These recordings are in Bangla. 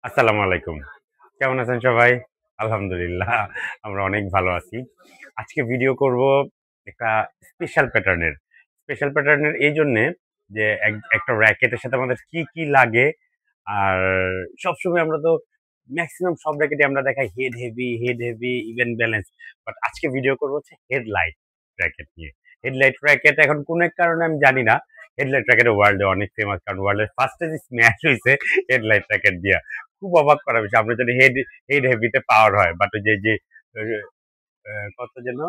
আসসালামু আলাইকুম। কেমন আছেন সবাই? আলহামদুলিল্লাহ আমরা অনেক ভালো আছি। আজকে ভিডিও করব একটা স্পেশাল প্যাটার্নের। স্পেশাল প্যাটার্নের এইজন্যে যে একটা র‍্যাকেটের সাথে আমাদের কি লাগে আর সবসময় আমরা তো মেক্সিমাম সব র‍্যাকেটে আমরা দেখাই head heavy, even balance. But আজকে ভিডিও করব হচ্ছে হেডলাইট র‍্যাকেট নিয়ে। হেডলাইট র‍্যাকেট এখন কোন এক কারণে আমি জানি না। হেডলাইট র‍্যাকেট ওয়ার্ল্ডে অনেক ফেমাস কারণ ওয়ার্ল্ডের ফার্স্টেস্ট স্ম্যাশ হইছে হেডলাইট র‍্যাকেট দিয়া। খুব অবাক করা বিষয়। আমরা জানি হেড হেভিতে পাওয়ার হয়। বাট ওই যে কত যেন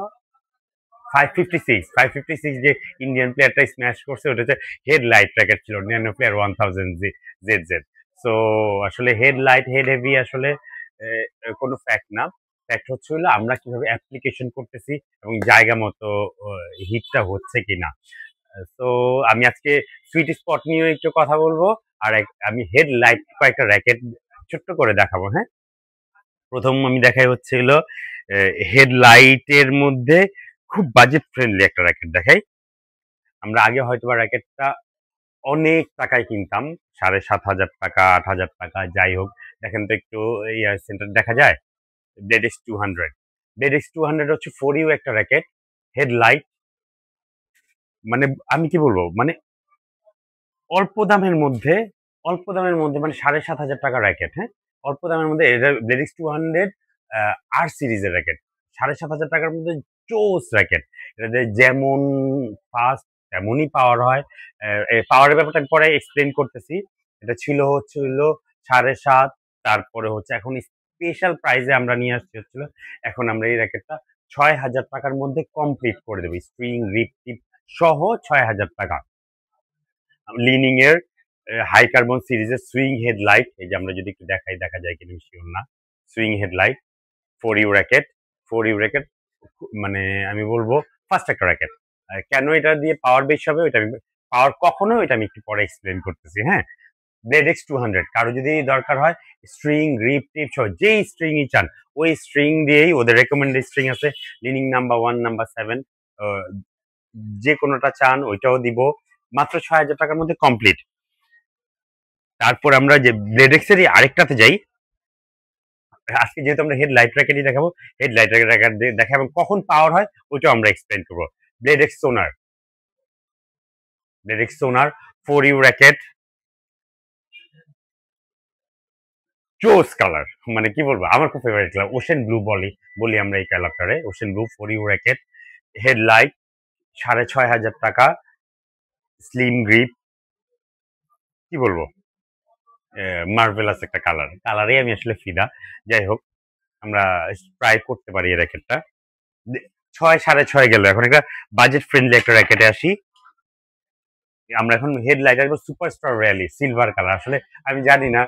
556 যে ইন্ডিয়ান প্লেয়ারটা স্ম্যাশ করছে ওটা হচ্ছে হেডলাইট র‍্যাকেট ছিল nano player 1000 Z Z. So আসলে হেডলাইট হেড হেভি আসলে কোনো ফ্যাক্ট না। ফ্যাক্ট হচ্ছে হলো আমরা কিভাবে অ্যাপ্লিকেশন করতেছি এবং জায়গা মতো হিটটা হচ্ছে কিনা। তো আমি আজকে সুইট স্পট নিয়ে একটু কথা বলবো আর আমি হেডলাইট কয়েকটা র‍্যাকেট ছোট্ট করে দেখাবো। হ্যাঁ, প্রথম আমি দেখাই হচ্ছে হলো হেডলাইটের মধ্যে খুব বাজেট ফ্রেন্ডলি একটা র‍্যাকেট দেখাই। আমরা আগে হয়তোবা র‍্যাকেটটা অনেক টাকায় কিনতাম, ৭,৫০০ টাকা ৮,০০০ টাকা যাই হোক। দেখেন তো একটু সেন্টার দেখা যায় ব্লেড এক্স 200 হচ্ছে ফর ইউ একটা র‍্যাকেট। হেডলাইট মানে আমি কি বলবো মানে অল্প দামের মধ্যে মানে ৭,৫০০ টাকা র‍্যাকেট। হ্যাঁ, অল্প দামের মধ্যে এটা ব্লেড এক্স 200 আর সিরিজের র‍্যাকেট। ৭,৫০০ টাকার মধ্যে জোস র‍্যাকেট। এটাতে যেমন ফাস্ট তেমনই পাওয়ার হয়। পাওয়ারের ব্যাপারটা আমি পরে এক্সপ্লেন করতেছি। এটা ছিল হচ্ছে হলো ৭,৫০০। তারপরে হচ্ছে এখন স্পেশাল প্রাইজে আমরা নিয়ে আসছি হচ্ছিল এখন আমরা এই র‍্যাকেটটা ৬,০০০ টাকার মধ্যে কমপ্লিট করে দেবো। স্প্রিং রিপ টিপ সহ ৬,০০০ টাকা। লিনিং এর হাই কার্বন সিরিজের সুইং হেডলাইট, এই যে আমরা যদি একটু দেখাই দেখা যায় কিনা আমি শিওর না। Swing headlight for you racket মানে আমি বলবো ফার্স্ট একটা র‍্যাকেট। কেন এটা দিয়ে পাওয়ার বেশি হবে ওইটা আমি পাওয়ার কখনো এটা আমি একটু পরে এক্সপ্লেন করতেছি। হ্যাঁ, ব্লেড এক্স 200 কারো যদি দরকার হয় স্ট্রিং রিপ টিপ সহ যেই স্ট্রিংই চান ওই স্ট্রিং দিয়েই ওদের রেকমেন্ডেড স্ট্রিং আছে লিনিং নাম্বার 1 নাম্বার 7 যে কোনোটা চান ওইটাও দিব। মাত্র ৬,০০০ টাকার মধ্যে কমপ্লিট। তারপর আমরা যে ব্লেড এক্স এর আরেকটাতে যাই। আজকে যেহেতু আমরা হেডলাইট র‍্যাকেটই দেখাবো, হেডলাইট র‍্যাকেট দেখা এবং কখন পাওয়ার হয় ওইটাও আমরা এক্সপ্লেন করবো। ব্লেড এক্স সোনার ফর ইউ র‍্যাকেট, জোস কালার মানে কি বলবো আমার খুব ফেভারিট কালার ওশেন ব্লু বলি আমরা এই কালারটারে ocean blue for you racket. Headlight ৬,৫০০ টাকা, স্লিম গ্রিপ, কি বলবো মার্ভেলাস একটা কালারে আমি আসলে ফিদা। যাই হোক আমরা ট্রাই করতে পারি এই র‍্যাকেটটা। ৬ ৬,৫০ গেল। এখন একটা বাজেট ফ্রেন্ডলি একটা র‍্যাকেটে আসি। আমরা এখন হেডলাইট আসবো সুপারস্টার র্যালি সিলভার কালার। আসলে আমি জানি না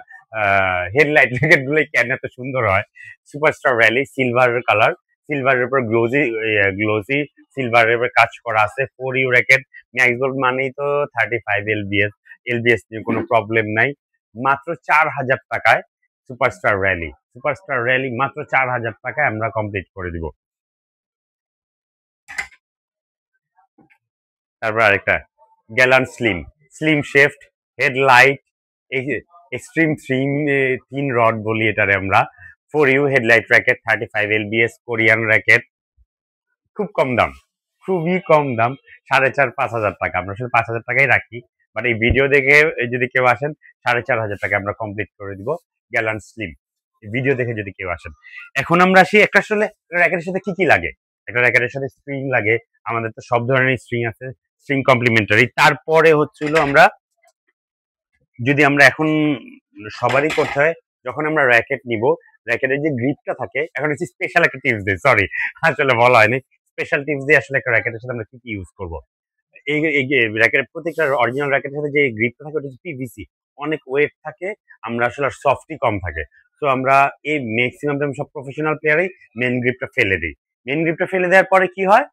হেডলাইট র‍্যাকেট গুলো কেন এত সুন্দর হয়। সুপারস্টার র্যালি সিলভার কালার, সিলভারের উপর গ্লোজি সিলভারের উপর কাজ করা আছে। ফর ইউ র‍্যাকেট ম্যাক্সবল মানেই তো 35 এলবিএস নিয়ে কোনো প্রবলেম নাই। মাত্র ৪,০০০ টাকায় সুপারস্টার র্যালি মাত্র ৪,০০০ টাকায় আমরা কমপ্লিট করে দিব। তারপর আরেকটা গ্যালান স্লিম শেফট হেডলাইট, এই যে এক্সট্রিম থিন রড বলি এটারে আমরা। For you headlight racket 35 LBS Korean racket. খুব কম দাম, খুবই কম দাম। ৪,৫০০ ৫,০০০ টাকা। আমরা শুধু ৫,০০০ টাকাই রাখি। বাট এই ভিডিও দেখে যদি কেউ আসেন ৪,৫০০ টাকা আমরা কমপ্লিট করে দিব গ্যালান স্লিম। ভিডিও দেখে যদি কেউ আসেন। এখন আমরা আসি একটা আসলে র‍্যাকেটের সাথে কি লাগে। একটা র‍্যাকেটের সাথে স্প্রিং লাগে। আমাদের তো সব ধরনের স্প্রিং আছে, স্প্রিং কমপ্লিমেন্টারি। তারপরে হচ্ছিল আমরা যদি আমরা এখন সবারই করতে হয় যখন আমরা র‍্যাকেট নিব র‍্যাকেটের যে গ্রিপটা থাকে। এখন হচ্ছে স্পেশাল একটা টিপস দিই, সরি আসলে বলা হয়নি। স্পেশাল টিপস দিয়ে আসলে একটা র‍্যাকেটের সাথে আমরা কি ইউজ করব। এই র‍্যাকেটের প্রত্যেকটা অরিজিনাল র‍্যাকেটের সাথে যে গ্রিপটা থাকে ওটা হচ্ছে পিভিসি। অনেক ওয়েট থাকে, আমরা আসলে সফটই কম থাকে। তো আমরা এই ম্যাক্সিমাম টাইম সব প্রফেশনাল প্লেয়ারই মেন গ্রিপটা ফেলে দিই। মেন গ্রিপটা ফেলে দেওয়ার পরে কি হয়,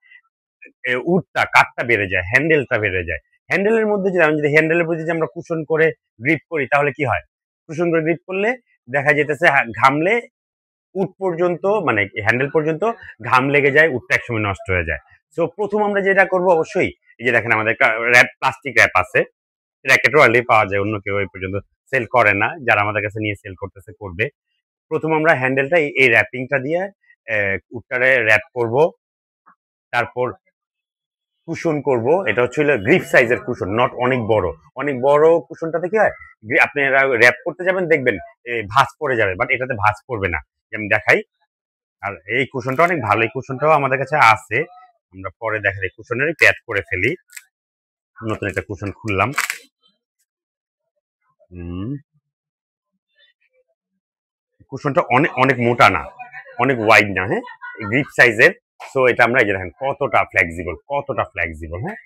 কাঠটা বেড়ে যায়, হ্যান্ডেলটা বেড়ে যায়। হ্যান্ডেলের মধ্যে যদি আমি যদি হ্যান্ডেলের মধ্যে যে আমরা কুশন করে গ্রিপ করি তাহলে কি হয়, কুশন করে গ্রিপ করলে দেখা যেতেছে ঘামলে উড পর্যন্ত মানে হ্যান্ডেল পর্যন্ত ঘাম লেগে যায়, উডটা একসময় নষ্ট হয়ে যায়। সো প্রথম আমরা যেটা করবো অবশ্যই এই যে দেখেন আমাদের প্লাস্টিক র্যাপ আছে, র‍্যাকেটও অলরেডি পাওয়া যায়, অন্য কেউ এই পর্যন্ত সেল করে না, যারা আমাদের কাছে নিয়ে সেল করতেছে করবে। প্রথম আমরা হ্যান্ডেলটা এই র্যাপিংটা দিয়ে উডটারে র্যাপ করব, তারপর কুশন করব। এটা হচ্ছে গ্রিপ সাইজের কুশন, নট অনেক বড়। অনেক বড় কুশনটা থেকে হয় আপনারা র্যাপ করতে যাবেন দেখবেন ভাঁজ পড়ে যাবে, বাট এটাতে ভাঁজ পড়বে না, আমি দেখাই। আর এই কুশনটা অনেক ভালো, এই কুশনটাও আমাদের কাছে আছে, আমরা পরে দেখাই। কুশনের প্যাড করে ফেলি, নতুন একটা কুশন খুললাম। কুশনটা অনেক অনেক মোটা না, অনেক ওয়াইড না, হ্যাঁ, গ্রিপ সাইজের। সো এটা আমরা এই যে দেখেন কতটা ফ্লেক্সিবল, কতটা ফ্লেক্সিবল, হ্যাঁ।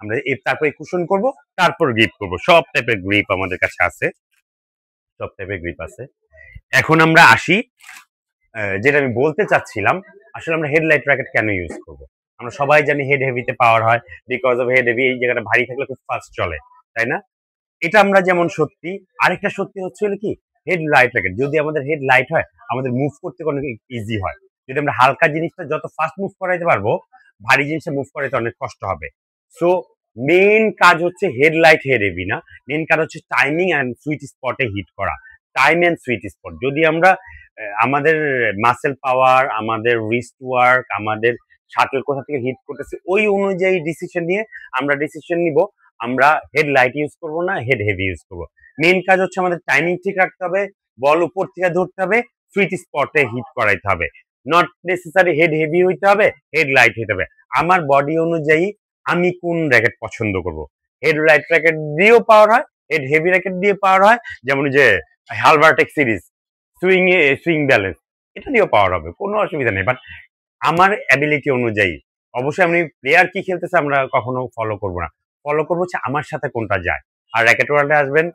আমরা তারপরে কুশন করব, তারপর গ্রিপ করব। সব টাইপের গ্রিপ আমাদের কাছে আছে, সব টাইপের গ্রিপ আছে। এখন আমরা আসি, যেটা আমি বলতে চাচ্ছিলাম, আসলে আমরা হেডলাইট র্যাকেট কেন ইউজ করব। আমরা সবাই জানি হেড হেভিতে পাওয়ার হয়, বিকজ অফ হেড হেভি এই জায়গাটা ভারী থাকলে খুব ফাস্ট চলে, তাই না? এটা আমরা যেমন সত্যি, আরেকটা সত্যি হচ্ছে হলো কি, হেড লাইট র্যাকেট যদি আমাদের হেড লাইট হয়, আমাদের মুভ করতে অনেক ইজি হয়। যদি আমরা হালকা জিনিসটা যত ফাস্ট মুভ করাইতে পারবো, ভারী জিনিসটা মুভ করাইতে অনেক কষ্ট হবে। সো মেইন কাজ হচ্ছে হেডলাইট হেড হেভি না, মেইন কাজ হচ্ছে টাইমিং অ্যান্ড সুইট স্পটে হিট করা। টাইম অ্যান্ড সুইট স্পট যদি আমরা আমাদের মাসেল পাওয়ার, আমাদের রিস্ট ওয়ার্ক, আমাদের শাটল কোথা থেকে হিট করতেছে ওই অনুযায়ী ডিসিশন নিয়ে আমরা ডিসিশন নিব। আমরা হেড লাইট ইউজ করবো না, হেড হেভি ইউজ করবো। মেইন কাজ হচ্ছে আমাদের টাইমিং ঠিক রাখতে হবে, বল উপর থেকে ধরতে হবে, সুইট স্পটে হিট করাইতে হবে। নট নেসেসারি হেড হেভি হইতে হবে, হেড লাইট হইতে হবে। আমার বডি অনুযায়ী আমি কোন র্যাকেট পছন্দ করব। হেড লাইট র্যাকেট দিয়েও পাওয়ার হয়, হেড হেভি র্যাকেট দিয়ে পাওয়ার হয়, যেমন যে হালবার্টেক সিরিজ সুইং ব্যালেন্স, এটা দিয়েও পাওয়ার হবে, কোনো অসুবিধা নেই। বাট আমার অ্যাবিলিটি অনুযায়ী, অবশ্যই আমি প্লেয়ার কি খেলতেছে আমরা কখনো ফলো করবো না, ফলো করবো হচ্ছে আমার সাথে কোনটা যায়। আর র্যাকেট ওয়ার্ল্ডে আসবেন,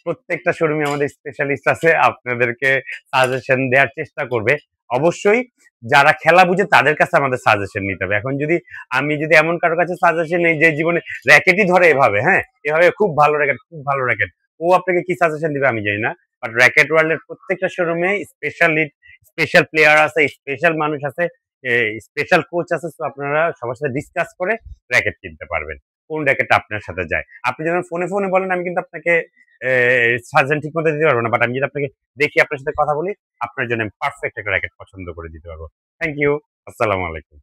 প্রত্যেকটা শোরুমে আমাদের স্পেশালিস্ট আছে, আপনাদেরকে সাজেশন দেওয়ার চেষ্টা করবে। অবশ্যই যারা খেলা বুঝে তাদের কাছে আমাদের সাজেশন নিতে হবে। এখন যদি আমি যদি এমন কারোর কাছে সাজেশন নেই যে জীবনে র্যাকেটই ধরে এভাবে, হ্যাঁ, এভাবে খুব ভালো র্যাকেট, খুব ভালো র্যাকেট, ও আপনাকে কি সাজেশন দিবে আমি জানি না। বাট র্যাকেট ওয়ার্ল্ডের প্রত্যেকটা শোরুমে স্পেশাল প্লেয়ার আছে, স্পেশাল মানুষ আছে, স্পেশাল কোচ আছে। তো আপনারা সবার সাথে ডিসকাস করে র্যাকেট কিনতে পারবেন, কোন র্যাকেটটা আপনার সাথে যায়। আপনি যখন ফোনে ফোনে বলেন, আমি কিন্তু আপনাকে সাজেশন ঠিক মতো দিতে পারবো না, বাট আমি যদি আপনাকে দেখি, আপনার সাথে কথা বলি, আপনার জন্য পারফেক্ট একটা র্যাকেট পছন্দ করে দিতে পারবো। থ্যাংক ইউ, আসসালামু আলাইকুম।